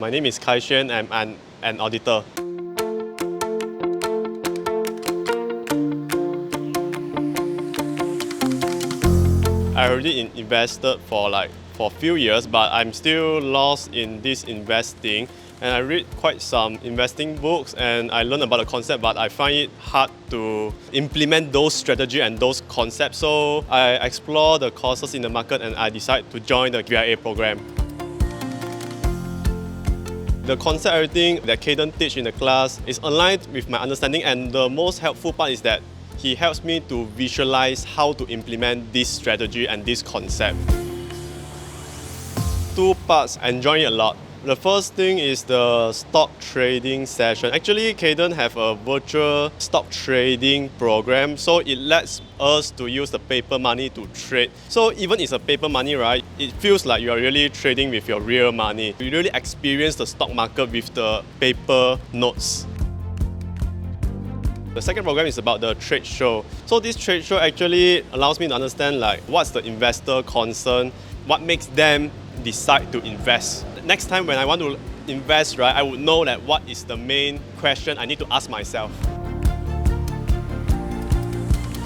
My name is Cayden and I'm an auditor. I already invested for a few years, but I'm still lost in this investing. And I read quite some investing books and I learned about the concept, but I find it hard to implement those strategies and those concepts. So I explore the courses in the market and I decide to join the BRA program. The concept, everything that Cayden teach in the class is aligned with my understanding, and the most helpful part is that he helps me to visualize how to implement this strategy and this concept. Two parts, I enjoy it a lot. The first thing is the stock trading session. Actually, Cayden have a virtual stock trading program, so it lets us to use the paper money to trade. So even it's a paper money, right, it feels like you are really trading with your real money. You really experience the stock market with the paper notes. The second program is about the trade show. So this trade show actually allows me to understand what's the investor concern, what makes them decide to invest. Next time when I want to invest, right, I would know that what is the main question I need to ask myself.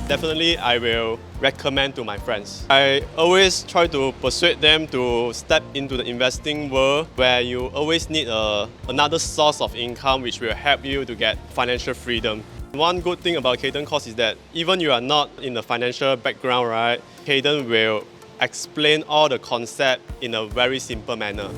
Definitely, I will recommend to my friends. I always try to persuade them to step into the investing world where you always need another source of income which will help you to get financial freedom. One good thing about Cayden course is that even you are not in the financial background, right, Cayden will explain all the concept in a very simple manner.